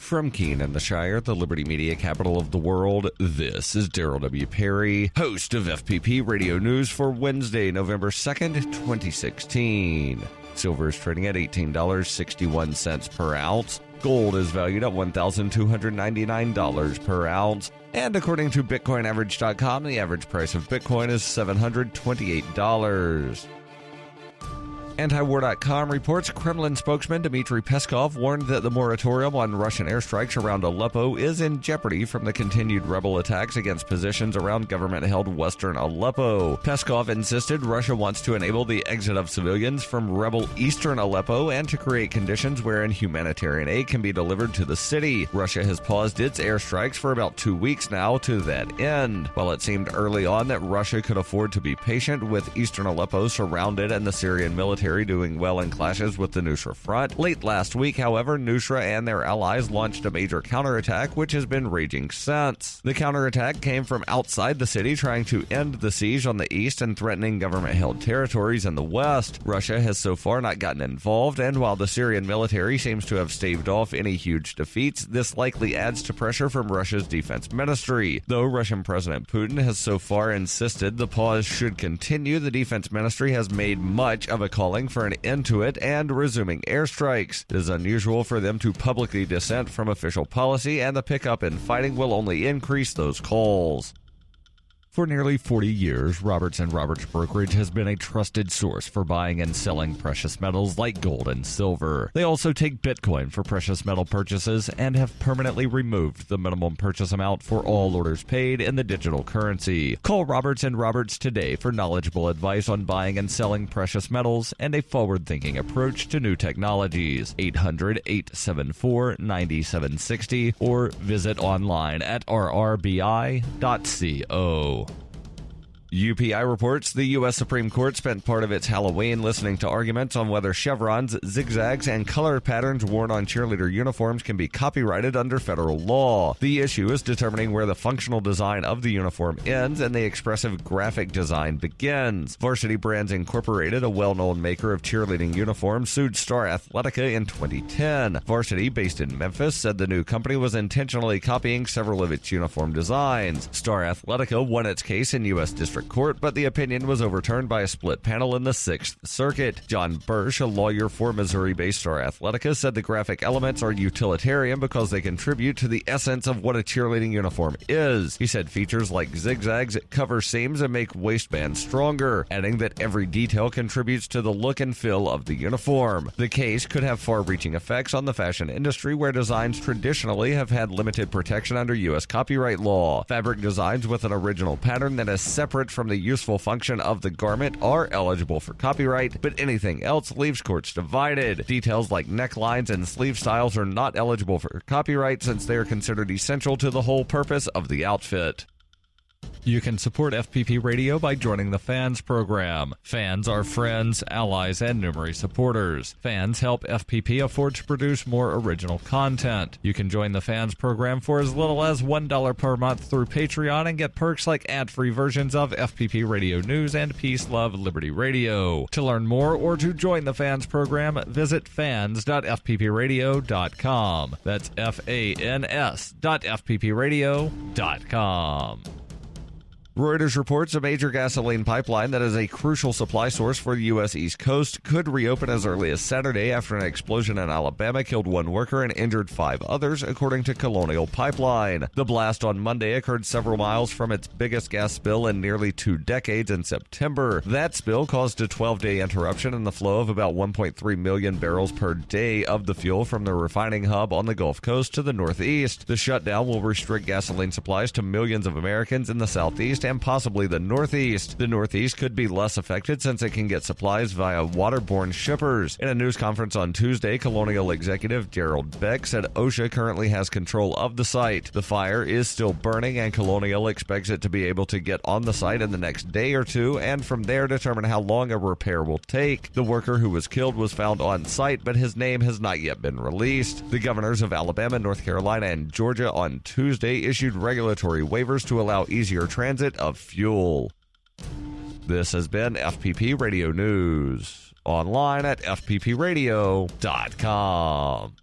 From Keene in the Shire, the Liberty Media capital of the world, this is Daryl W. Perry, host of FPP Radio News for Wednesday, November 2nd, 2016. Silver is trading at $18.61 per ounce. Gold is valued at $1,299 per ounce. And according to BitcoinAverage.com, the average price of Bitcoin is $728. Antiwar.com reports Kremlin spokesman Dmitry Peskov warned that the moratorium on Russian airstrikes around Aleppo is in jeopardy from the continued rebel attacks against positions around government-held western Aleppo. Peskov insisted Russia wants to enable the exit of civilians from rebel eastern Aleppo and to create conditions wherein humanitarian aid can be delivered to the city. Russia has paused its airstrikes for about 2 weeks now to that end. While it seemed early on that Russia could afford to be patient with eastern Aleppo surrounded and the Syrian military doing well in clashes with the Nusra Front. Late last week, however, Nusra and their allies launched a major counterattack, which has been raging since. The counterattack came from outside the city, trying to end the siege on the east and threatening government-held territories in the west. Russia has so far not gotten involved, and while the Syrian military seems to have staved off any huge defeats, this likely adds to pressure from Russia's defense ministry. Though Russian President Putin has so far insisted the pause should continue, the defense ministry has made much of a call for an end to it and resuming airstrikes. It is unusual for them to publicly dissent from official policy, and the pickup in fighting will only increase those calls. For nearly 40 years, Roberts & Roberts Brokerage has been a trusted source for buying and selling precious metals like gold and silver. They also take Bitcoin for precious metal purchases and have permanently removed the minimum purchase amount for all orders paid in the digital currency. Call Roberts & Roberts today for knowledgeable advice on buying and selling precious metals and a forward-thinking approach to new technologies. 800-874-9760 or visit online at rrbi.co. UPI reports the U.S. Supreme Court spent part of its Halloween listening to arguments on whether chevrons, zigzags, and color patterns worn on cheerleader uniforms can be copyrighted under federal law. The issue is determining where the functional design of the uniform ends and the expressive graphic design begins. Varsity Brands Incorporated, a well-known maker of cheerleading uniforms, sued Star Athletica in 2010. Varsity, based in Memphis, said the new company was intentionally copying several of its uniform designs. Star Athletica won its case in U.S. District Court, but the opinion was overturned by a split panel in the Sixth Circuit. John Bursch, a lawyer for Missouri-based Star Athletica, said the graphic elements are utilitarian because they contribute to the essence of what a cheerleading uniform is. He said features like zigzags cover seams and make waistbands stronger, adding that every detail contributes to the look and feel of the uniform. The case could have far-reaching effects on the fashion industry, where designs traditionally have had limited protection under U.S. copyright law. Fabric designs with an original pattern that is separate from the useful function of the garment are eligible for copyright, but anything else leaves courts divided. Details like necklines and sleeve styles are not eligible for copyright since they are considered essential to the whole purpose of the outfit. You can support FPP Radio by joining the Fans program. Fans are friends, allies, and numerous supporters. Fans help FPP afford to produce more original content. You can join the Fans program for as little as $1 per month through Patreon and get perks like ad-free versions of FPP Radio News and Peace, Love, Liberty Radio. To learn more or to join the Fans program, visit fans.fppradio.com. That's fans.fppradio.com. Reuters reports a major gasoline pipeline that is a crucial supply source for the U.S. East Coast could reopen as early as Saturday after an explosion in Alabama killed one worker and injured 5 others, according to Colonial Pipeline. The blast on Monday occurred several miles from its biggest gas spill in nearly 2 decades in September. That spill caused a 12-day interruption in the flow of about 1.3 million barrels per day of the fuel from the refining hub on the Gulf Coast to the northeast. The shutdown will restrict gasoline supplies to millions of Americans in the southeast and possibly the Northeast. The Northeast could be less affected since it can get supplies via waterborne shippers. In a news conference on Tuesday, Colonial executive Gerald Beck said OSHA currently has control of the site. The fire is still burning, and Colonial expects it to be able to get on the site in the next day or two, and from there determine how long a repair will take. The worker who was killed was found on site, but his name has not yet been released. The governors of Alabama, North Carolina, and Georgia on Tuesday issued regulatory waivers to allow easier transit of fuel. This has been FPP Radio News, online at fppradio.com.